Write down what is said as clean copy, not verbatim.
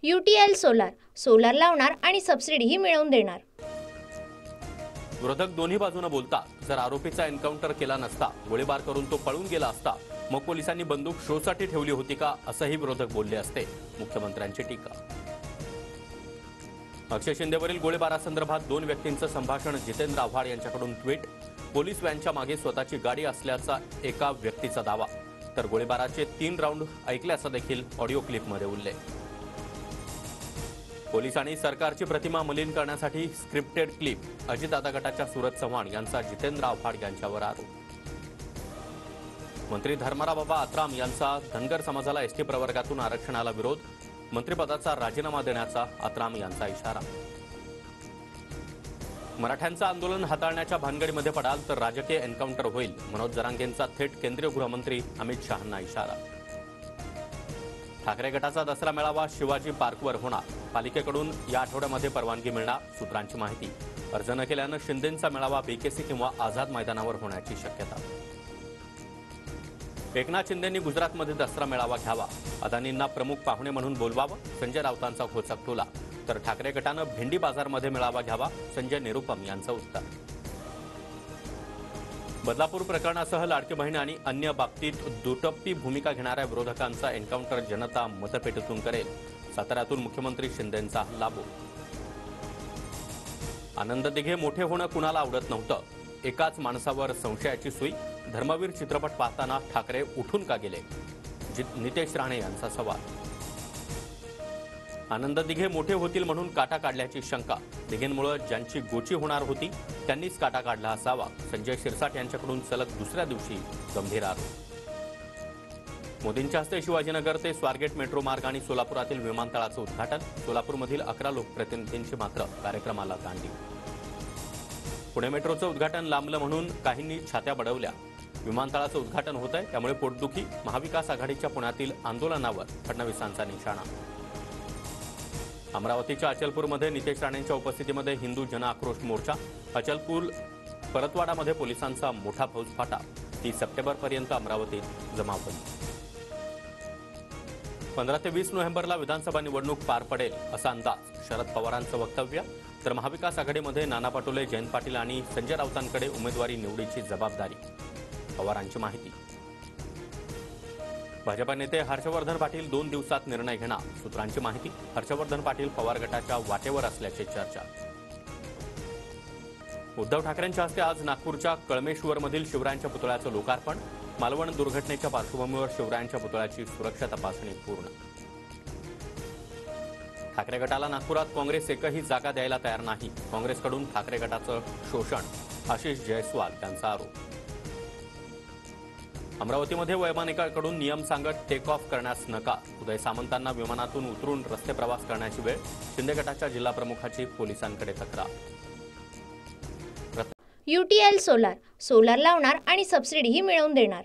UTL solar, solar लावणार आणि सबसिडीही मिळवून देणार। विरोधक दोन्ही बाजूने बोलतात। जर आरोपीचा एन्काउंटर केला नसता, गोळीबार करून तो पळून गेला असता, मग पोलिसांनी बंदूक शोसाठी ठेवली होती का, असंही विरोधक बोलले असते। मुख्यमंत्र्यांची टीका। अक्षय शिंदेवरील गोळीबारासंदर्भात दोन व्यक्तींचं संभाषण। जितेंद्र आव्हाड यांच्याकडून ट्विट। पोलीस व्हॅनच्या मागे स्वतःची गाडी असल्याचा एका व्यक्तीचा दावा, तर गोळीबाराचे 3 राऊंड ऐकल्याचा देखील ऑडिओ क्लिपमध्ये उल्लेख। पोलिसांनी सरकारची प्रतिमा मलिन करण्यासाठी स्क्रिप्टेड क्लिप। अजितदादा गटाच्या सुरत चव्हाण यांचा जितेंद्र आव्हाड यांच्यावर आरोप। मंत्री धर्मरावबाबा आत्राम यांचा धनगर समाजाला एसटी प्रवर्गातून आरक्षणाला विरोध। मंत्रिपदाचा राजीनामा देण्याचा आत्राम यांचा इशारा। मराठ्यांचं आंदोलन हाताळण्याच्या भानगडीमध्ये पडाल तर राजकीय एन्काउंटर होईल। मनोज जरांगेंचा थेट केंद्रीय गृहमंत्री अमित शहांना इशारा। ठाकरे गटाचा दसरा मेळावा शिवाजी पार्कवर होणार। पालिकेकडून या आठवड्यामध्ये परवानगी मिळणार। सूत्रांची माहिती। अर्ज न केल्यानं शिंदेंचा मेळावा बीकेसी किंवा आझाद मैदानावर होण्याची शक्यता। एकनाथ शिंदेंनी गुजरातमध्ये दसरा मेळावा घ्यावा। अदानींना प्रमुख पाहुणे म्हणून बोलवावं, संजय राऊतांचा खोचक टोला। तर ठाकरे गटानं भेंडी बाजारमध्ये मेळावा घ्यावा, संजय निरुपम यांचं उत्तर। बदलापूर प्रकरणासह लाडकी बहीण आणि अन्य बाबतीत दुटप्पी भूमिका घेणाऱ्या विरोधकांचा एन्काउंटर जनता मतपेटीतून करेल। साताऱ्यातून मुख्यमंत्री शिंदेंचा हल्लाबोल। आनंद दिघे मोठे होणं कुणाला आवडत नव्हतं, एकाच माणसावर संशयाची सुई। धर्मवीर चित्रपट पाहताना ठाकरे उठून का गेले, नितेश राणे यांचा सवाल। आनंद दिघे मोठे होतील म्हणून काटा काढल्याची शंका। दिघेंमुळे ज्यांची गोची होणार होती त्यांनीच काटा काढला असावा। संजय शिरसाट यांच्याकडून सलग दुसऱ्या दिवशी गंभीर आरोप। मोदींच्या हस्ते शिवाजीनगर ते स्वारगेट मेट्रो मार्ग आणि सोलापुरातील विमानतळाचं उद्घाटन। सोलापूरमधील 11 लोकप्रतिनिधींची मात्र कार्यक्रमाला दांडी। पुणे मेट्रोचं उद्घाटन लांबलं म्हणून काहींनी छात्या बडवल्या। विमानतळाचं उद्घाटन होत आहे त्यामुळे पोटदुखी। महाविकास आघाडीच्या पुण्यातील आंदोलनावर फडणवीसांचा निशाणा। अमरावतीच्या अचलपूरमध्ये नितेश राणेंच्या उपस्थितीमध्ये हिंदू जन आक्रोश मोर्चा। अचलपूर परतवाडामध्ये पोलिसांचा मोठा फौजफाटा। 30 सप्टेंबरपर्यंत अमरावतीत जमावबंदी। 15 ते 20 नोव्हेंबरला विधानसभा निवडणूक पार पडेल असा अंदाज। शरद पवारांचं वक्तव्य। तर महाविकास आघाडीमध्ये नाना पटोले, जयंत पाटील आणि संजय राऊतांकडे उमेदवारी निवडीची जबाबदारी। पवारांची माहिती। भाजपा नेते हर्षवर्धन पाटील 2 दिवसात निर्णय घेणार। सूत्रांची माहिती। हर्षवर्धन पाटील पवार गटाच्या वाटेवर असल्याची चर्चा। उद्धव ठाकरेंच्या हस्ते आज नागपूरच्या कळमेश्वरमधील शिवरायांच्या पुतळ्याचं लोकार्पण। मालवण दुर्घटनेच्या पार्श्वभूमीवर शिवरायांच्या पुतळ्याची सुरक्षा तपासणी पूर्ण। ठाकरे गटाला नागपुरात काँग्रेस एकही जागा द्यायला तयार नाही। काँग्रेसकडून ठाकरे गटाचं शोषण। आशिष जयस्वाल यांचा आरोप। अमरावतीमध्ये वैमानिकांकडून नियम सांगत टेक ऑफ करण्यास नकार। उदय सामंतांना विमानातून उतरून रस्ते प्रवास करण्याची वेळ। शिंदे गटाच्या जिल्हा प्रमुखाची पोलिसांकडे तक्रार। UTL सोलार, सोलार लावणार आणि सबसिडीही मिळवून देणार।